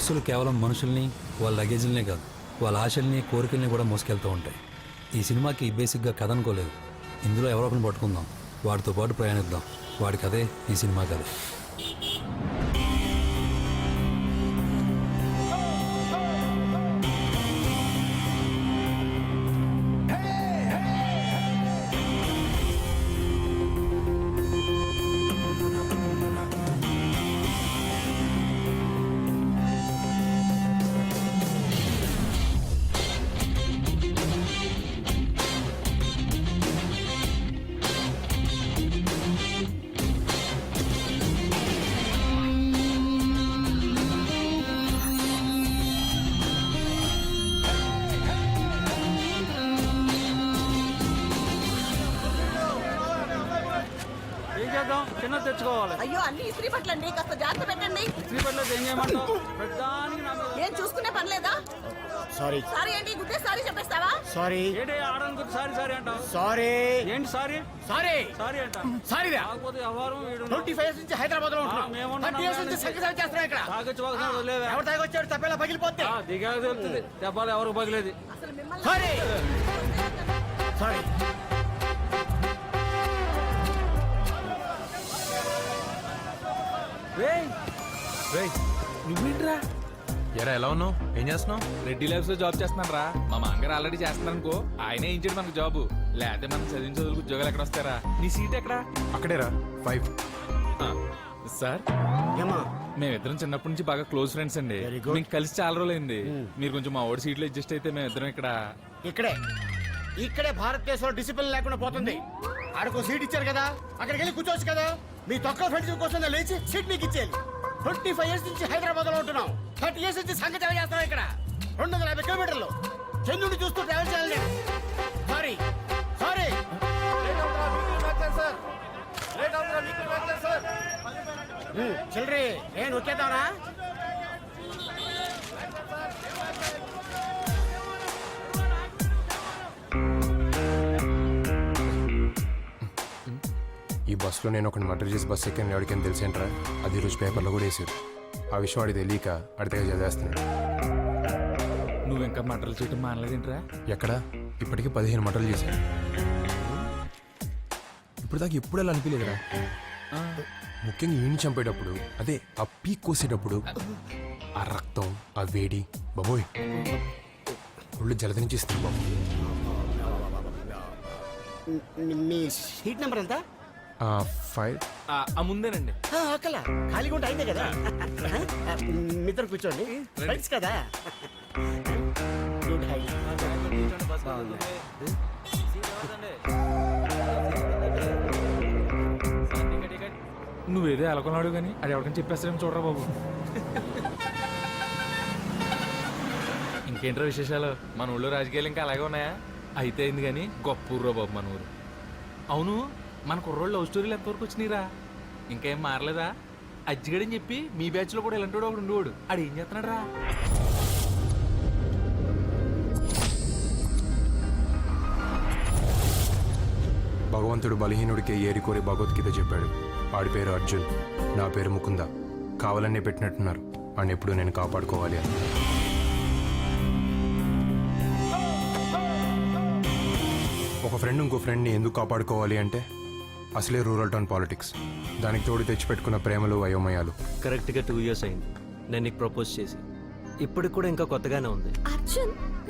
బస్సులు కేవలం మనుషుల్ని వాళ్ళ లగేజీలనే కాదు వాళ్ళ ఆశల్ని కోరికల్ని కూడా మోసుకెళ్తూ ఉంటాయి. ఈ సినిమాకి బేసిక్గా కథ అనుకోలేదు. ఇందులో ఎవరో ఒకరిని పట్టుకుందాం, వాడితో పాటు ప్రయాణిద్దాం. వాడి కథే ఈ సినిమా కథ. చిన్న తెచ్చుకోవాలి. అయ్యో అన్ని ఇస్త్రీ పట్లండి, కాస్త జాగ్రత్త పెట్టండి. ఇస్త్రీ పట్ల ఏం చేయమంటావు? ఏం చూసుకునే పని లేదా? సారీ సారీ ఏంటి, గుద్దే సారీ చెప్పేస్తావా? సారీ ఏంటి ఆడడానికి సారీ సారీ అంటావు? సారీ ఏంటి సారీ సారీ సారీ అంట? సారీ కాకపోతే వ్యవహారం 25 years నుంచి హైదరాబాద్ లో ఉంటున్నాం. 30 years నుంచి సంగీతం చేస్తున్నాం ఇక్కడ. ఎవరు తాగొచ్చాడు తప్పేలా పగిలిపోతే దిగా తెలుస్తుంది. దెబ్బలు ఎవరికి పగిలేది. అసలు మిమ్మల్ని సారీ సారీ నువ్వేంట్రా? ఎరా ఎలా ఉన్నావు? ఏం చేస్తున్నావు? రెడ్డి ల్యాబ్స్ లో జాబ్ చేస్తున్నాను రా. మా మామగారు ఆల్రెడీ చేస్తున్నారు అనుకో, ఆయనే ఇచ్చాడు మనకు జాబు. లేకపోతే మనం చదివిన చదువులకు ఉద్యోగాలు ఎక్కడ వస్తారా? నీ సీట్ ఎక్కడా? అక్కడేరా 5. సార్ ఏమా మేమిద్దరం చిన్నప్పటి నుంచి బాగా క్లోజ్ ఫ్రెండ్స్ అండి. Very good. మీకు కలిసి చాలా రోజులైంది. మీరు కొంచెం మా ఓడి సీట్లో అడ్జస్ట్ అయితే మేమిద్దరం ఇక్కడ. ఇక్కడే భారతదేశంలో డిసిప్లిన్ లేకుండా పోతుంది. ఆడకు సీట్ ఇచ్చారు కదా, అక్కడికి వెళ్ళి కూర్చోవచ్చు కదా. మీ తొక్క ఫ్రెండ్స్ కోసం లేచి సీట్ మీకు ఇచ్చేయాలి. 25 years నుంచి హైదరాబాద్ లో ఉంటున్నాం. 30 years నుంచి సంగతి చేస్తున్నాం ఇక్కడ. 250 kilometers చంద్రుడిని చూస్తూ ట్రావెల్ చేయాలి. సారీ సారీ చిల్లరి నేను వచ్చేద్దామనా? ఈ బస్సులో నేను ఒకటి మర్డర్ చేసి బస్సు ఎక్కాను ఎవరికైనా తెలిసేంట్రా? అది ఈరోజు పేపర్లో కూడా వేసాడు. ఆ విషయం వాడికి తెలియక అడితేగా చదివేస్తున్నాడు. నువ్వు ఇంకా మటర్లు చేయటం మానలేదేంట్రా? ఎక్కడ? ఇప్పటికీ 15 మర్డర్లు చేశాడు. ఇప్పుడు దాకా ఎప్పుడు అలా అనిపించలేదురా. ముఖ్యంగా ఈయన్ని చంపేటప్పుడు, అదే ఆ పీక్ కోసేటప్పుడు ఆ రక్తం, ఆ వేడి, బాబోయ్ ఒళ్ళు జలదనిచేస్తుంది బాబు. మీ సీట్ నెంబర్ ఎంత? 5. ముందేనండి. అక్కల ఖాళీగా ఉంటే అయిందే కదా. మిత్రం కూర్చోండి, ఫ్రెండ్స్ కదా. Good high. నువ్వేదో ఎలకొన్నాడు కానీ అది ఎవరికైనా చెప్పేస్తారేమో చూడరా బాబు. ఇంకేంట్రా విశేషాలు? మన ఊళ్ళో రాజకీయాలు ఇంకా అలాగే ఉన్నాయా? అయితే అయింది కానీ గొప్ప ఊర్రా బాబు మన ఊరు. అవును, మన కుర్రోళ్ళు లవ్ స్టోరీలు ఎంతవరకు వచ్చినాయిరా? ఇంకేం మారలేదా? అజ్జిగడని చెప్పి మీ బ్యాచ్ లో కూడా ఇలాంటి వాడు ఒకడు ఉండేవాడు. ఆడు ఏం చేస్తున్నాడు రా? భగవంతుడు బలహీనుడికి ఏరి కోరి భగవద్గీత చెప్పాడు. వాడి పేరు అర్జున్, నా పేరు ముకుంద. కావాలనే పెట్టినట్టున్నారు. వాడిని ఎప్పుడు నేను కాపాడుకోవాలి అని. ఒక ఫ్రెండ్ ఇంకో ఫ్రెండ్ని ఎందుకు కాపాడుకోవాలి అంటే అసలే రూరల్ టౌన్ పాలిటిక్స్. దానికి తోడు తెచ్చిపెట్టుకున్న ప్రేమలు, అయోమయాలు. కరెక్ట్గా 2 years అయింది నేను నీకు ప్రపోజ్ చేసి. ఇప్పటికి కూడా ఇంకా కొత్తగానే ఉంది.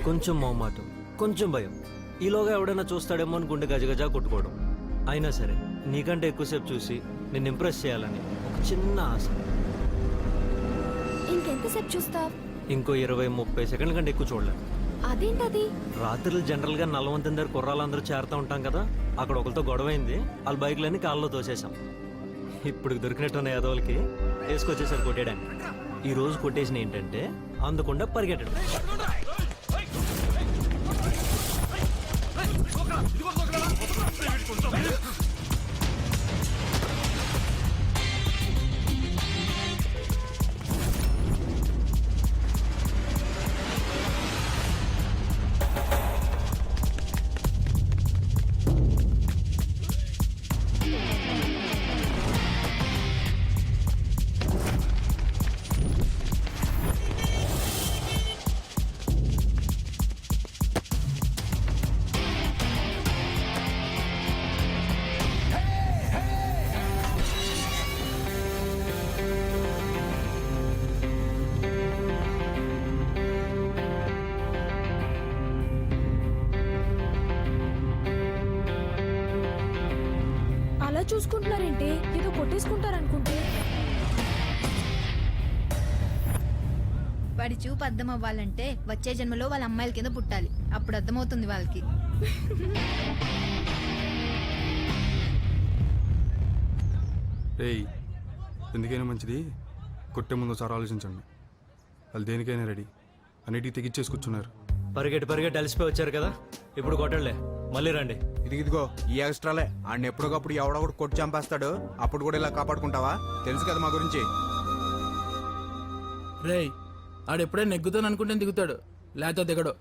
కొంచెం మొహమాటం, కొంచెం భయం. ఈలోగా ఎవడైనా చూస్తాడేమో అని గుండె గజగజా కొట్టుకోవడం. అయినా సరే నీకంటే ఎక్కువసేపు చూసి నిన్ను ఇంప్రెస్ చేయాలని ఒక చిన్న ఆశ. ఇంకెంతసేపు చూస్తావు? ఇంకో 20-30 సెకండ్ల కంటే ఎక్కువ చూడలేదు. అదేంటది? రాత్రులు జనరల్ గా నల్లవంతం దగ్గర కుర్రాళ్ళందరూ చేరుతూ ఉంటాం కదా, అక్కడ ఒకరితో గొడవ అయింది. వాళ్ళ బైక్లన్నీ కాళ్ళలో తోసేసాం. ఇప్పుడు దొరికినట్టున్న యాదవులకి వేసుకొచ్చేసారు కొట్టేయడానికి. ఈ రోజు కొట్టేసిన ఏంటంటే అందకుండా పరిగెట్టడం. అలా చూసుకుంటున్నారేంటి? ఏదో కొట్టేసుకుంటారనుకుంటే. వాడి చూపు అర్థం అవ్వాలంటే వచ్చే జన్మలో వాళ్ళ అమ్మాయిల కింద పుట్టాలి. అప్పుడు అర్థమవుతుంది వాళ్ళకి. రేయ్, ఎందుకైనా మంచిది కొట్టే ముందు ఒకసారి ఆలోచించండి. వాళ్ళు దేనికైనా రెడీ, అన్నిటికీ తెగిచ్చేసి కూర్చున్నారు. పరిగెట్టి అలసిపోయి వచ్చారు కదా, ఇప్పుడు కొట్టండిలే, మళ్ళీ రండి. ఇదిగో ఈ ఎక్స్ట్రాలే ఆడిని ఎప్పటికప్పుడు ఎవడొకటి కొట్టి చంపేస్తాడు. అప్పుడు కూడా ఇలా కాపాడుకుంటావా? తెలుసు కదా మా గురించి. రేయ్ ఆడెప్పుడే నెగ్గుతాను అనుకుంటే దిగుతాడు, లేకపోతే దిగడు.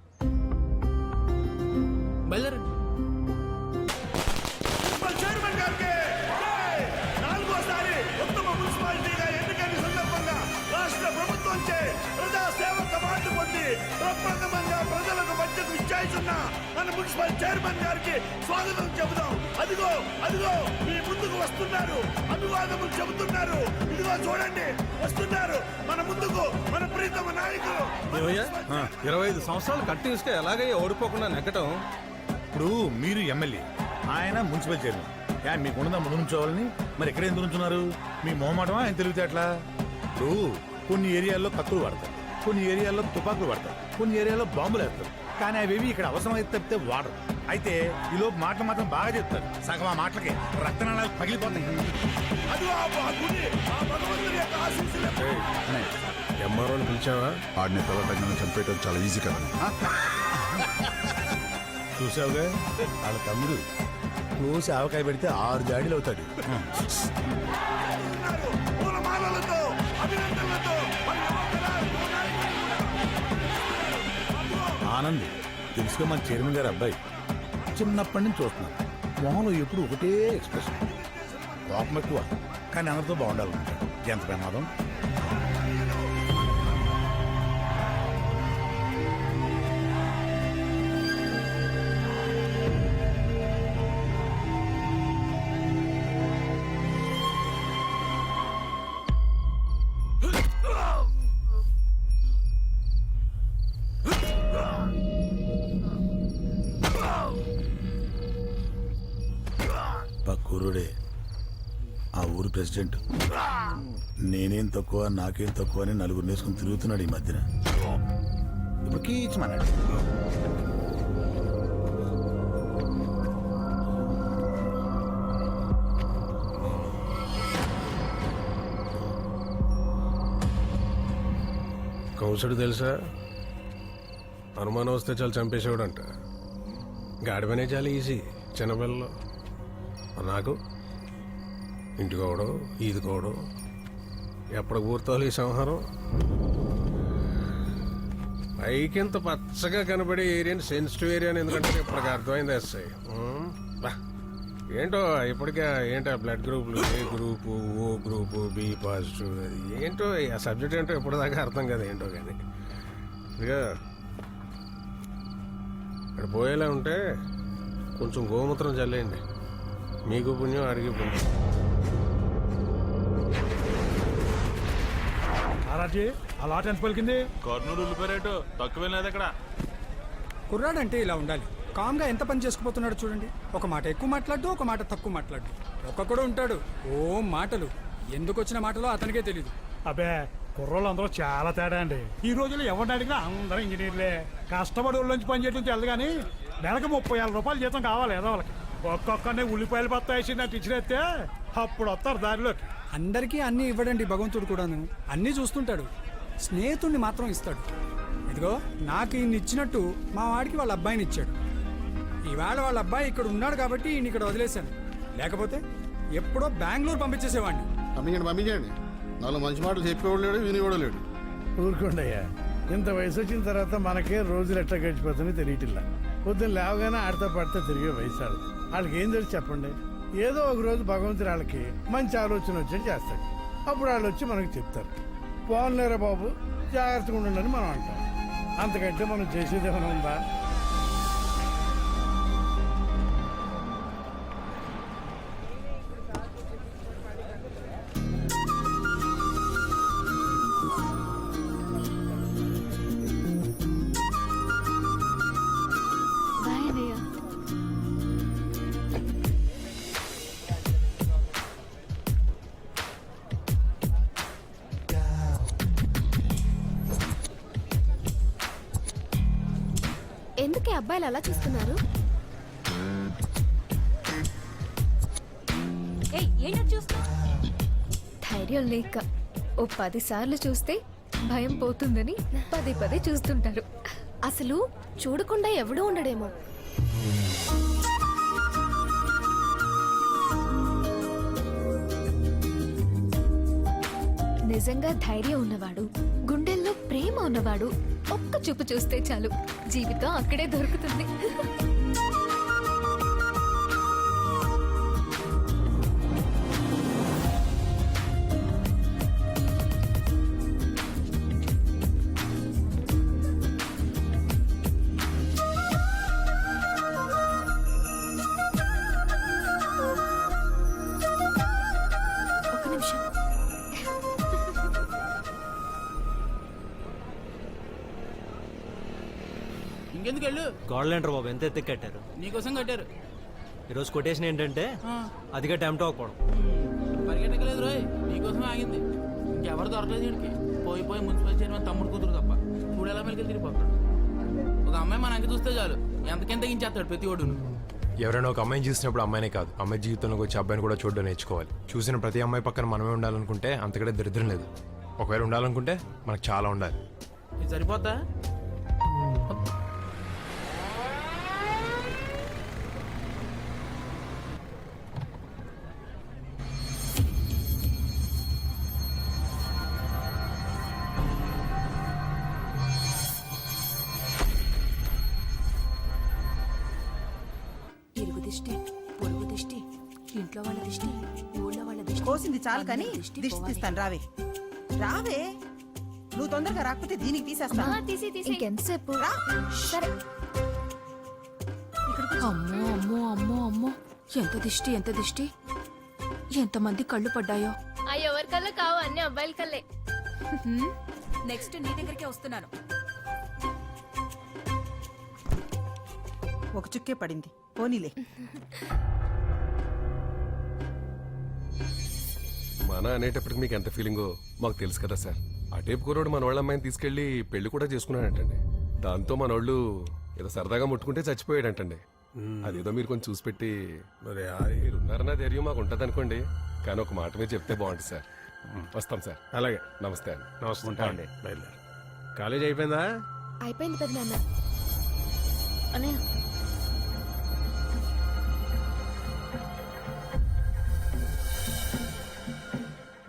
బయలుదేరండి. నాలుగోసారి ఉత్తమ మున్సిపాలిటీగా ఎన్నికైన సందర్భంగా రాష్ట్ర ప్రభుత్వంచే ప్రజా సేవకు అవార్డు పొంది ప్రప్రథమంగా ప్రజలకు మధ్యకు ఇచ్చేస్తున్న మన మున్సిపల్ చైర్మన్ గారికి స్వాగతం చెబుదాం. అదిగో అదిగో మీ ముందుకు వస్తున్నారు, అభివాదములు చెబుతున్నారు. ఇదిగో చూడండి, వస్తున్నారు మన ముందుకు మన ప్రీతమ నాయకులు. 25 సంవత్సరాలు కంటిన్యూస్ గా ఎలాగయ్యా ఓడిపోకుండా నెగ్గటం. ఇప్పుడు మీరు ఎమ్మెల్యే, ఆయన మున్సిపల్ చైర్మన్. మీకు ఉన్నదా ముందు నుంచోవాలని? మరి ఎక్కడ ఎందుకు నుంచున్నారు? మీ మొహమాటమా ఆయన తెలివితేటలా? ఇప్పుడు కొన్ని ఏరియాల్లో కత్తులు వాడతారు, కొన్ని ఏరియాల్లో తుపాకులు వాడతారు, కొన్ని ఏరియాల్లో బాంబులు వేస్తారు. కానీ అవేవి ఇక్కడ అవసరమైతే తప్పితే వాడరు. అయితే ఈలోపు మాటలు మాత్రం బాగా చెప్తారు. సగం ఆ మాటలకి రక్తనాళాలు పగిలిపోతాయి. ఎంఆర్ఓని పిలిచావా? ఆడిని తలటంగా చంపేయడం చాలా ఈజీ కదా. చూసావుగా, వాళ్ళ తమ్ముడు కోసి ఆవకాయ పెడితే 6 జాడీలు అవుతాడు. ఆనంద్ తెలుసుగా, మన చైర్మన్ గారు అబ్బాయి. చిన్నప్పటి నుంచి చూస్తున్నాను, మొహంలో ఎప్పుడు ఒకటే ఎక్స్ప్రెషన్. కోపం ఎక్కువ, కానీ అందరితో బాగుండాలనుకుంటాడు. ఎంత ప్రమాదం. పక్కూరుడే ఆ ఊరు ప్రెసిడెంట్. నేనేం తక్కువ నాకేం తక్కువ అని నలుగురు నేసుకుని తిరుగుతున్నాడు ఈ మధ్యన. ఇప్పుడు కీచమన్నాడు. కౌన్సుడు తెలుసా? అనుమానం వస్తే చాలా చంపేసేవాడంట. గాడిపనే చాలా ఈజీ చిన్నపిల్లలు. నాకు ఇంటికోవడం ఈదుకోవడం ఎప్పుడు పూర్తోవాలి ఈ సంహారం. పైకింత పచ్చగా కనబడే ఏరియాని సెన్సిటివ్ ఏరియా అని ఎందుకంటే ఇప్పటికి అర్థమైంది ఎస్ఐ. ఏంటో ఇప్పటికే ఏంటో బ్లడ్ గ్రూపులు, A group, O group, B positive, ఏంటో ఆ సబ్జెక్ట్ ఏంటో ఇప్పటిదాకా అర్థం కదా ఏంటో. కానీ ఇక ఇక్కడ పోయేలా ఉంటే కొంచెం గోమూత్రం చల్లేయండి. మీకు పుణ్యం, అడిగి పుణ్యం. అలా ఎంత పలికింది? కర్నూలు ఉల్లిపారేటు తక్కువ లేదు అక్కడ. కుర్రాడంటే ఇలా ఉండాలి. కామ్గా ఎంత పని చేసుకుపోతున్నాడు చూడండి. ఒక మాట ఎక్కువ మాట్లాడు, ఒక మాట తక్కువ మాట్లాడు. ఒక్కొక్కడు ఉంటాడు ఓ మాటలు. ఎందుకు వచ్చిన మాటలో అతనికే తెలీదు. అబ్బే, కుర్రోళ్ళు అందరూ చాలా తేడా అండి. ఈ రోజుల్లో ఎవరిని అడిగినా అందరూ ఇంజనీర్లే. కష్టపడి ఊళ్ళోంచి పని చేయడం తెలు కానీ నెలకు 30,000 రూపాయలు జీతం కావాలి ఏదో వాళ్ళకి. ఒక్కొక్కరిని ఉల్లిపాయలు బత్తా వేసి నాకు ఇచ్చినైతే అప్పుడు వస్తారు దారిలోకి. అందరికీ అన్నీ ఇవ్వడండి భగవంతుడు కూడాను. అన్నీ చూస్తుంటాడు, స్నేహితుడిని మాత్రం ఇస్తాడు. ఇదిగో నాకు ఈయన ఇచ్చినట్టు మా వాడికి వాళ్ళ అబ్బాయిని ఇచ్చాడు. ఈవేళ వాళ్ళ అబ్బాయి ఇక్కడ ఉన్నాడు కాబట్టి ఈయన ఇక్కడ వదిలేశాను. లేకపోతే ఎప్పుడో బెంగళూరు పంపించేసేవాడిని. పంపించండి. 4 మంచి మాటలు చెప్పేవాడు లేడు, వినివాడు లేడు. ఊరుకోండయ్యా, ఇంత వయసు వచ్చిన తర్వాత మనకే రోజులు ఎట్లా గడిచిపోతుందో తెలియటిల్లా. పొద్దున్న లేవగానే ఆడితో పడితే తిరిగే వయసు ఆడదు. వాళ్ళకి ఏం తెలిసి చెప్పండి. ఏదో ఒక రోజు భగవంతుడు వాళ్ళకి మంచి ఆలోచన వచ్చేది చేస్తాడు. అప్పుడు వాళ్ళు వచ్చి మనకు చెప్తారు, పోన్లేరా బాబు జాగ్రత్తగా ఉండండి మనం అంటాం. అంతకంటే మనం చేసేది ఏమైనా ఉందా? ఎందుకే అబ్బాయిలు అలా చూస్తున్నారు? ధైర్యం లేక ఓ 10 సార్లు చూస్తే భయం పోతుందని పదే పదే చూస్తుంటారు. అసలు చూడకుండా ఎవడూ ఉండడేమో. నిజంగా ధైర్యం ఉన్నవాడు, గుండెల్లో ప్రేమ ఉన్నవాడు ఒక్క చూపు చూస్తే చాలు, జీవితం అక్కడే దొరుకుతుంది. ఒక్క నిమిషం. ఇంకెందుకు వెళ్ళు, గోడలేంటారు బాబు, ఎంత ఎత్తుకు కట్టారు. నీకోసం కట్టారు. ఈరోజు కొటేషన్ ఏంటంటే అదిగా టైంతో అవ్వకూడదు. పరిగెట్టలేదు రోయ్, నీకోసం ఆగింది. ఇంకెవరు దొరకలేదు వీడికి. పోయి పోయి మున్సిపల్ చైర్మన్ తమ్ముడు కూతురు తప్ప చూడేలా మెలికి తిరిగిపోతాడు. ఒక అమ్మాయి మన అంక చూస్తే చాలు ఎంతకెంత తగ్గించేస్తాడు ప్రతి ఒడును. ఎవరైనా ఒక అమ్మాయిని చూసినప్పుడు అమ్మాయినే కాదు, అమ్మాయి జీవితంలోకి వచ్చి అబ్బాయిని కూడా చూడడం నేర్చుకోవాలి. చూసిన ప్రతి అమ్మాయి పక్కన మనమే ఉండాలనుకుంటే అంతకంటే దరిద్రం లేదు. ఒకవేళ ఉండాలనుకుంటే మనకు చాలా ఉండాలి. ఇది సరిపోతా? ఇరుగు దిష్టి, పొరుగు దిష్టి, ఇంట్లో వాళ్ళ దిష్టి, ఊళ్ళో వాళ్ళ దిష్టి. కోసింది చాలు కానీ దిష్టి తీస్తాను. రావే రావే, నువ్వు తొందరగా రాకపోతే దీనికి తీసేస్తా. ఇంకెంతసేపు? రా. సరే. అమ్మో అమ్మో అమ్మో అమ్మో, ఎంత దిష్టి ఎంత దిష్టి, ఎంతమంది కళ్ళు పడ్డాయో. ఎవరి కల్లా కావు, అన్ని అబ్బాయిల కల్లే. నెక్స్ట్ నీ దగ్గరికే వస్తున్నాను. ఒక చుక్కే పడింది, పోనీలే. మన అనేటప్పటికి మీకు ఎంత ఫీలింగో మాకు తెలుసు కదా సార్. అటేపు కుర్రోడు మన వాళ్ళ అమ్మాయిని తీసుకెళ్లి పెళ్లి కూడా చేసుకున్నాడంటండి. దాంతో మన వాళ్ళు ఏదో సరదాగా ముట్టుకుంటే చచ్చిపోయాడంటండి. అదేదో మీరు కొంచెం చూసి పెట్టి మరి మీరున్నారన్న ధైర్యం మాకు ఉంటుంది అనుకోండి. కానీ ఒక మాట మీద చెప్తే బాగుంటుంది సార్. వస్తాం సార్. అలాగే, నమస్తే అండి. నమస్తే అండి. బయలుదేరు. కాలేజ్ అయిపోయిందా? అయిపోయింది పెద్దనాన్న. అనే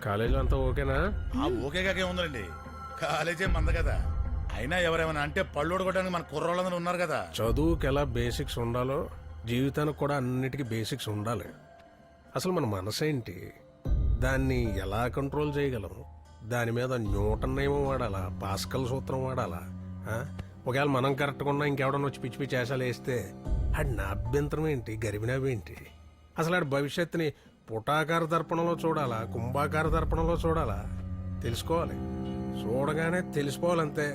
కాలేజీలో అంతా ఓకేనా? ఓకేగాకే ఉందండి. కాలేజీ మంద కదా. అయినా ఎవరేమైనా అంటే పళ్ళు ఉడగొట్టడానికి మన కుర్రోళ్ళందరూ ఉన్నారు కదా. చదువుకి ఎలా బేసిక్స్ ఉండాలో జీవితానికి కూడా అన్నిటికీ బేసిక్స్ ఉండాలి. అసలు మన మనసు ఏంటి, దాన్ని ఎలా కంట్రోల్ చేయగలం, దాని మీద న్యూటన్ నియమం వాడాలా, పాస్కల్ సూత్రం వాడాలా? ఒకవేళ మనం కరెక్ట్గా ఉన్నా ఇంకెవడన్నా వచ్చి పిచ్చి పిచ్చి వేషాలు వేస్తే ఆడి నా అభ్యంతరం ఏంటి, గరిబినవేంటి? అసలు ఆడి భవిష్యత్తుని పుటాకార దర్పణంలో చూడాలా, కుంభాకార దర్పణంలో చూడాలా? తెలుసుకోవాలి. చూడగానే తెలిసిపోవాలంతే,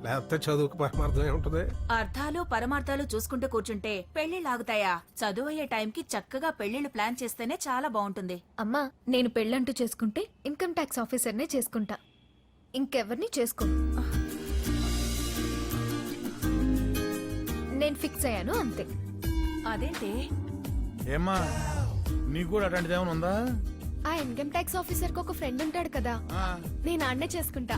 లేకపోతే చదువుకు పరమార్థం ఏముంటుంది? అర్థాలు పరమార్థాలు చూసుకుంటూ కూర్చుంటే పెళ్లిళ్ళు ఆగుతాయా? చదువు అయ్యే టైంకి చక్కగా పెళ్లిళ్ళు ప్లాన్ చేస్తేనే చాలా బాగుంటుంది. అమ్మా, నేను పెళ్ళంటూ చేసుకుంటే ఇన్కమ్ ట్యాక్స్ ఆఫీసర్నే చేసుకుంటా, ఇంకెవరిని చేసుకోను. నేను ఫిక్స్ అయ్యాను అంతే. అదేంటి? ఏమ్మా, నీకు కూడా అట్లాంటిది ఏమైనా ఉందా? ఆ ఇన్కమ్ ట్యాక్స్ ఆఫీసర్ కి ఒక ఫ్రెండ్ ఉంటాడు కదా, నేను ఆడనే చేసుకుంటా.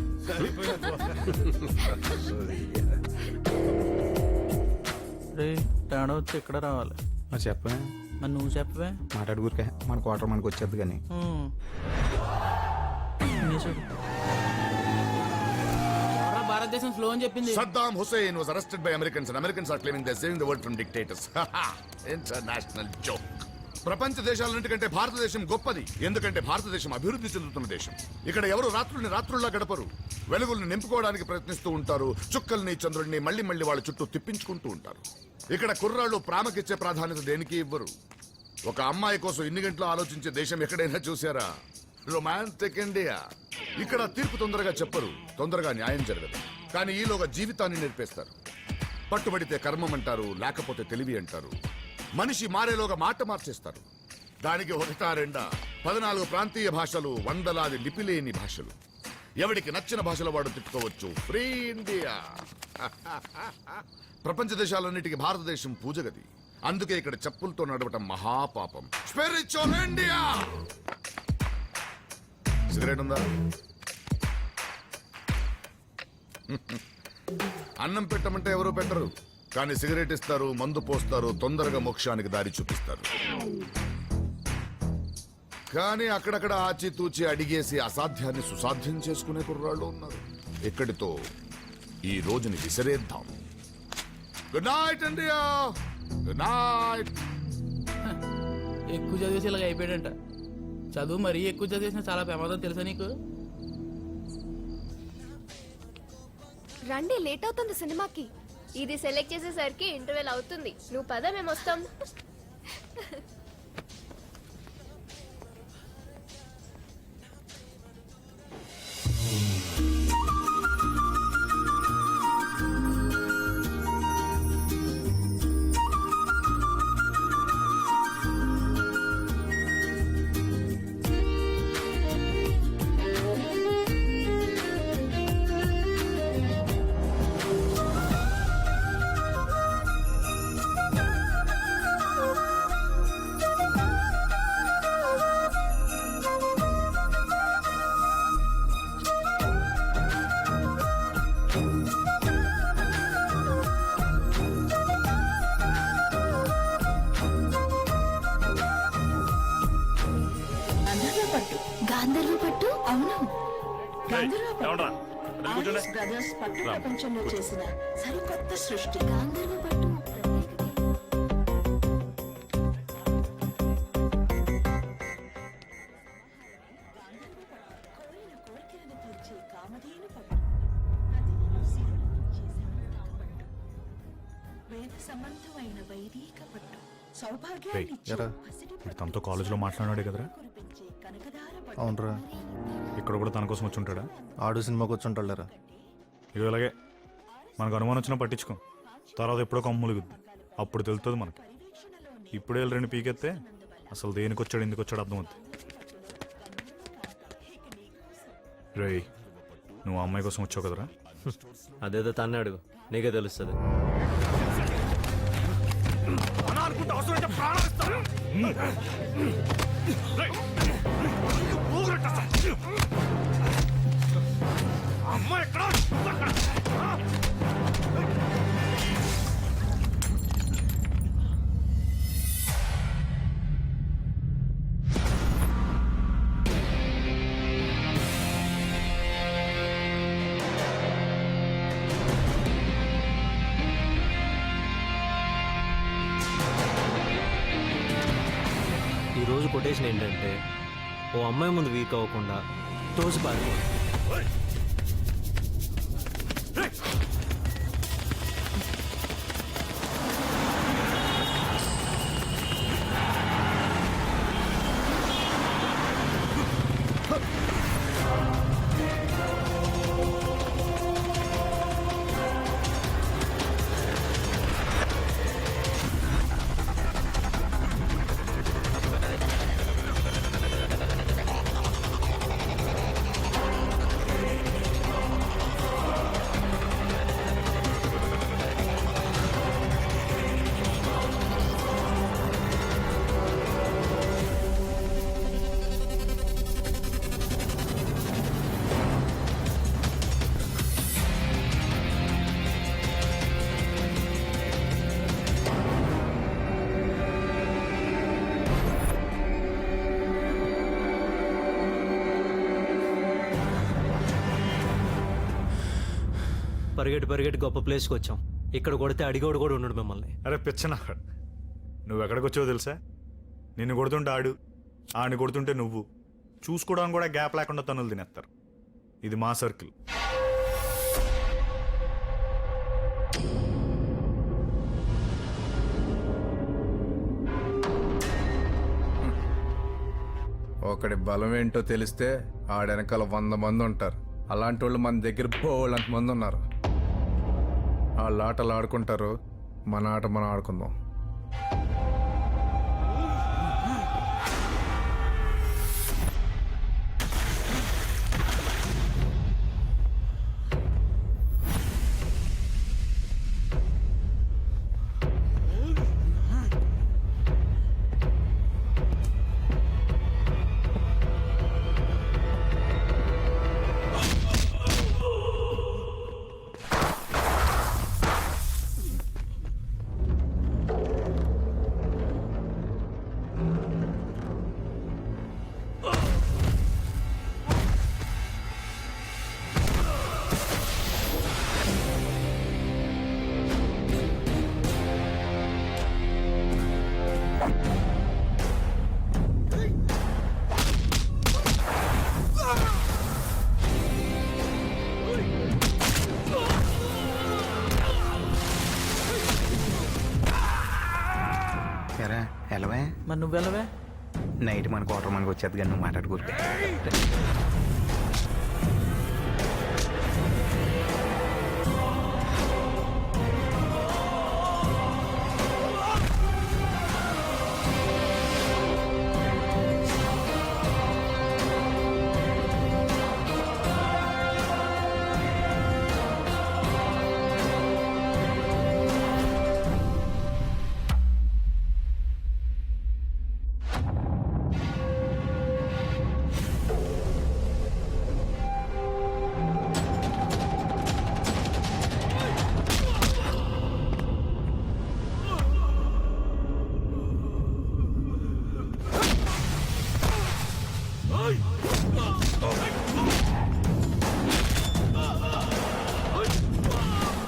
తేడా వచ్చి ఇక్కడ రావాలి. చెప్పే, మరి నువ్వు చెప్పవే. మాట్లాడుకురికే మన క్వార్టర్ మనకు వచ్చేది కానీ. భారతదేశం స్లో అని చెప్పింది. Saddam Hussein was arrested by Americans and Americans are claiming they're saving the world from dictators. International joke. ప్రపంచ దేశాలన్నిటికంటే భారతదేశం గొప్పది. ఎందుకంటే భారతదేశం అభివృద్ధి చెందుతున్న దేశం. ఇక్కడ ఎవరు రాత్రుల్ని రాత్రుల్లా గడపరు. వెలుగుల్ని నింపుకోవడానికి ప్రయత్నిస్తూ ఉంటారు. చుక్కల్ని చంద్రుడిని మళ్ళీ మళ్ళీ వాళ్ళ చుట్టూ తిప్పించుకుంటూ ఉంటారు. ఇక్కడ కుర్రాళ్ళు ప్రామకిచ్చే ప్రాధాన్యత దేనికి ఇవ్వరు. ఒక అమ్మాయి కోసం ఇన్ని గంటలు ఆలోచించే దేశం ఎక్కడైనా చూసారా? Romantic India. ఇక్కడ తీర్పు తొందరగా చెప్పరు, తొందరగా న్యాయం జరగదు. కానీ ఈలోగా జీవితాన్ని నేర్పేస్తారు. పట్టుబడితే కర్మం అంటారు, లేకపోతే తెలివి అంటారు. మనిషి మారేలోగా మాట మార్చేస్తారు. దానికి ఒకటా రెండా 14 ప్రాంతీయ భాషలు, వందలాది లిపిలేని భాషలు. ఎవడికి నచ్చిన భాషలో వాడు తిట్టుకోవచ్చు. Free India. ప్రపంచ దేశాలన్నిటికీ భారతదేశం పూజగది. అందుకే ఇక్కడ చెప్పులతో నడవటం మహాపాపం. Spiritual India. సిగరెట్ ఉందా? అన్నం పెట్టమంటే ఎవరు పెట్టరు, కానీ సిగరెట్ ఇస్తారు, మందు పోస్తారు, తొందరగా మోక్షానికి దారి చూపిస్తారు. కానీ అక్కడక్కడ ఆచితూచి అడిగేసి అసాధ్యాన్ని సుసాధ్యం చేసుకునే కుర్రాళ్ళు ఉన్నారు. ఇక్కడితో ఈ రోజుని విసిరేద్దాం. Good night India. Good night. ఎక్కువ చదివేసి ఇలాగ అయిపోయాడంట. చదువు మరీ ఎక్కువ చదివేసిన చాలా ప్రమాదం తెలుసా నీకు? రండి, లేట్ అవుతుంది సినిమాకి. ఇది సెలెక్ట్ చేసేసరికి ఇంటర్వెల్ అవుతుంది. నువ్వు పద, మేము వస్తాం. గాంధర్వ పట్టు? అవును, బ్రదర్స్ పట్టు ప్రపంచంలో చేసిన సరికొత్త సృష్టి గాంధర్వ పట్టు. సంబంధమైన వైదిక పట్టు సౌభాగ్యాన్ని తనతో కాలేజీలో మాట్లాడాడు కదరా? అవునరా. ఇక్కడ కూడా తన కోసం వచ్చి ఉంటాడా? ఆడు సినిమాకి వచ్చి ఉంటాడురా. ఇక ఇలాగే మనకు అనుమానం వచ్చినా పట్టించుకో, తర్వాత ఎప్పుడో కమ్ములుగుద్ది, అప్పుడు తెలుస్తుంది మనకి. ఇప్పుడే రెండు పీకెత్తే అసలు దేనికి వచ్చాడు ఎందుకు వచ్చాడు అర్థమవుతుంది. రేయ్, నువ్వు ఆ అమ్మాయి కోసం వచ్చావు కదరా? అదేదో తన్నే అడుగు, నీకే తెలుస్తుంది. ఈరోజు కొటేషన్ ఏంటంటే, ఓ అమ్మాయి ముందు వీక్ అవ్వకుండా తోసి పారిపోవాలి. పరిగెట్టి గొప్ప ప్లేస్కి వచ్చాం. ఇక్కడ కొడితే అడిగోడు కూడా ఉన్నాడు మిమ్మల్ని. అరే పిచ్చనా, నువ్వు ఎక్కడికి వచ్చావో తెలుసా? నిన్ను కొడుతుంటే ఆడిని కొడుతుంటే నువ్వు చూసుకోవడానికి కూడా గ్యాప్ లేకుండా తనులు తినేస్తారు. ఇది మా సర్కిల్. ఒకడి బలం ఏంటో తెలిస్తే ఆడెనకాల 100 మంది ఉంటారు. అలాంటి వాళ్ళు మన దగ్గర బోళ్ళంత మంది ఉన్నారు. వాళ్ళ ఆటలు ఆడుకుంటారు, మన ఆట మనం ఆడుకుందాం. మరి నువ్వు వెళ్ళవే? నైట్ మన క్వార్టర్ మనకు వచ్చేది కానీ నువ్వు మాట్లాడుకోరు.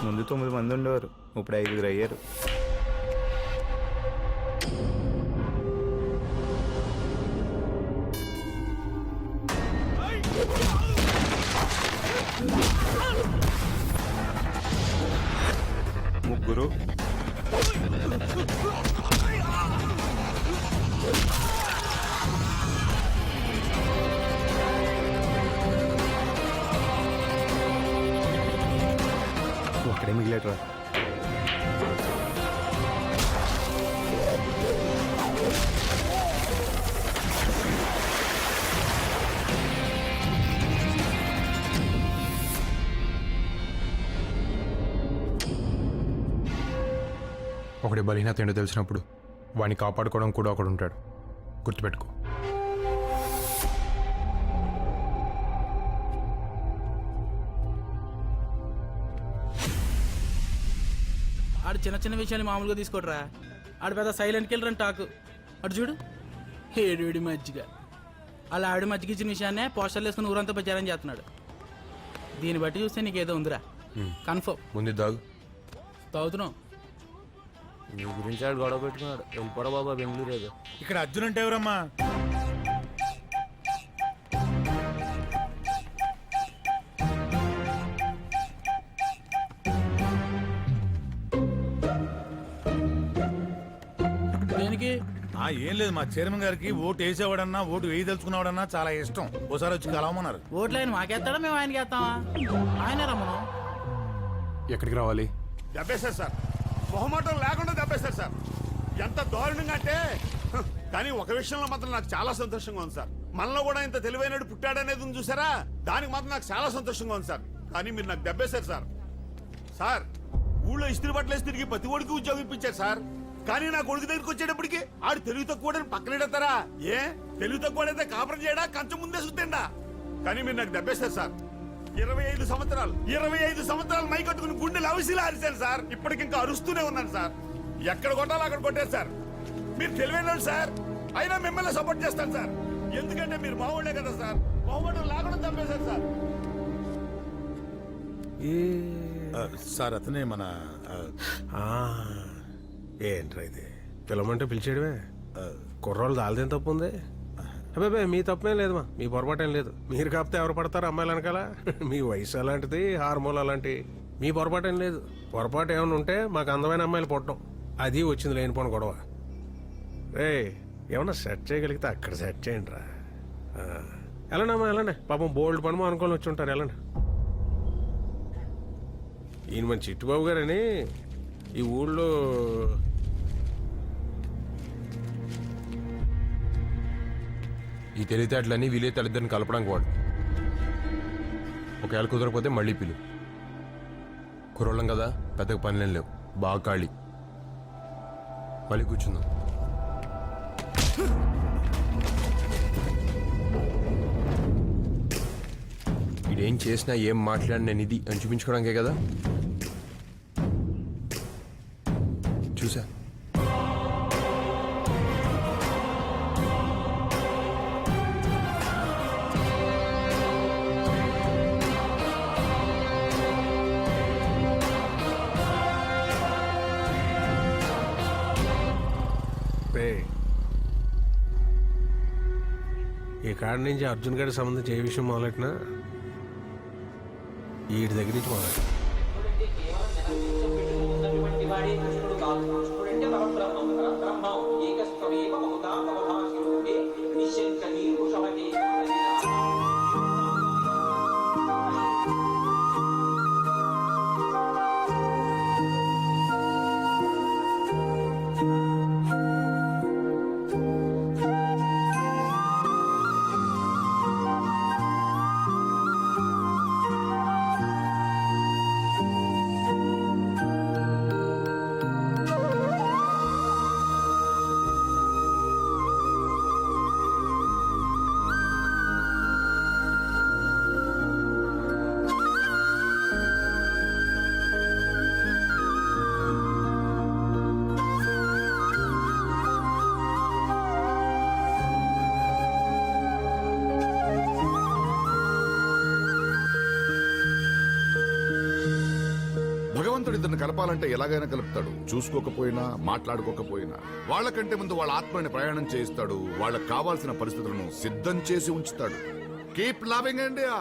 ముందు 9 మంది ఉండేవారు, ఇప్పుడు 5 అయ్యారు. ముగ్గురు. ఒక్కడే మిగిలేటరా. ఒకటి బలహీనత ఏంటో తెలిసినప్పుడు వాడిని కాపాడుకోవడం కూడా ఒకడు ఉంటాడు. గుర్తుపెట్టుకో. ఆడు చిన్న చిన్న విషయాన్ని మామూలుగా తీసుకోడరా. ఆడు పెద్ద సైలెంట్కి వెళ్ళరని టాకు. అటు చూడు, ఏడువిడి మజ్జిగ. అలా ఆవిడ మజ్జిగ ఇచ్చిన విషయాన్నే పోస్టర్లు వేసుకుని ఊరంతా ప్రచారం చేస్తున్నాడు. దీన్ని బట్టి చూస్తే నీకేదో ఉందిరా కన్ఫర్మ్. ముందు దాగు. తాగుతున్నావు. నీ గురించి ఆడు గొడవ పెట్టుకున్నాడు. వెళ్ళిపోరా బాబా బెంగళూరు ఏదో. ఇక్కడ అర్జున్ అంటే ఎవరమ్మా? దేనికి? ఏం లేదు, మా చైర్మన్ గారికి ఓటు వేసేవాడన్నా ఓటు వేయదలుచుకున్నావాడన్నా చాలా ఇష్టం. ఓసారి వచ్చి కలవమన్నారు. ఓట్లు ఆయన మాకేస్తాడా, మేము ఆయనకి వేస్తామా? ఆయన రమ్మను. ఎక్కడికి రావాలి? దెబ్బేశారు సార్, మొహమాటం లేకుండా దెబ్బేశారు సార్. ఎంత దారుణంగా అంటే, కానీ ఒక విషయంలో మాత్రం నాకు చాలా సంతోషంగా ఉంది సార్. మనలో కూడా ఇంత తెలివైనడు పుట్టాడనేది ఉంది చూసారా, దానికి మాత్రం నాకు చాలా సంతోషంగా ఉంది సార్. కానీ మీరు నాకు దెబ్బేశారు సార్. సార్, ఊళ్ళో ఇస్త్రీ బట్టలేసి తిరిగి ప్రతి ఒడికి ఉద్యోగం ఇప్పించారు సార్. కానీ నా కొడుకు దగ్గరికి వచ్చేటప్పటికి ఆడు తెలుగు తక్కువ పక్కనెడతారా? ఏ తెలుగు తక్కువడైతే కాపురం చేయడా, కంచం ముందే సుత్తండా? కానీ మీరు నాకు దెబ్బేశారు సార్. 25 సంవత్సరాలు మై కట్టుకుని గుండెలు అవిసిలా అరిశాను సార్. ఇప్పటికింకా అరుస్తూనే ఉన్నాను సార్. ఎక్కడ కొట్టాలో అక్కడ కొట్టారు సార్. మీరు తెలివైన సార్, అయినా మిమ్మల్ని సపోర్ట్ చేస్తాను సార్. ఎందుకంటే మీరు మావాళ్లే కదా సార్. మావాడు లేకుండా చంపేశారు సార్. సార్ అతనే మన ఏంట్రా ఇది? పిలవమంటే పిలిచేయడమే. కుర్రోళ్ళు దాల్దేం తప్పు ఉంది? అబ్బాయి మీ తప్పేం లేదమ్మా, మీ పొరపాటేం లేదు. మీరు కాకపోతే ఎవరు పడతారు అమ్మాయిలు వెనకాల? మీ వయసు అలాంటిది, హార్మోన్ అలాంటి. మీ పొరపాటేం లేదు. పొరపాటు ఏమైనా ఉంటే మాకు అందమైన అమ్మాయిలు పుట్టడం, అది వచ్చింది లేనిపోను గొడవ. రే, ఏమన్నా సెట్ చేయగలిగితే అక్కడ సెట్ చేయండి రా. వెళ్ళండమ్మా వెళ్ళండి. పాపం బోల్డ్ పని అనుకొని వచ్చి ఉంటారు. వెళ్ళండి. ఈయన మన చిట్టుబాబు గారని ఈ ఊళ్ళో ఈ తెలివితేటలన్నీ వీలే తల్లిద్దరిని కలపడానికి వాడు. ఒకవేళ కుదరకపోతే మళ్ళీ పిలు. కుర్రోళ్ళం కదా, పెద్దగా పనులేం లేవు. బాగా ఖాళీ. మళ్ళీ కూర్చుందాం. ఇదేం చేసినా ఏం మాట్లాడినా నేను ఇది అని చూపించుకోవడానికే కదా. చూసా. ఈ కాడ నుంచి అర్జున్ గారికి సంబంధించి ఏ విషయం మొదలెట్టినా వీడి దగ్గర నుంచి మొదలెట్ట. కృష్ణుడు కాదు, కృష్ణుడంటే పరబ్రహ్మం, పరబ్రహ్మం ఏక భగవంతుడు ఇద్దరిని కలపాలంటే ఎలాగైనా కలుపుతాడు. చూసుకోకపోయినా మాట్లాడుకోకపోయినా వాళ్ళకంటే ముందు వాళ్ళ ఆత్మని ప్రయాణం చేయిస్తాడు. వాళ్ళకి కావాల్సిన పరిస్థితులను సిద్ధం చేసి ఉంచుతాడు. Keep loving India.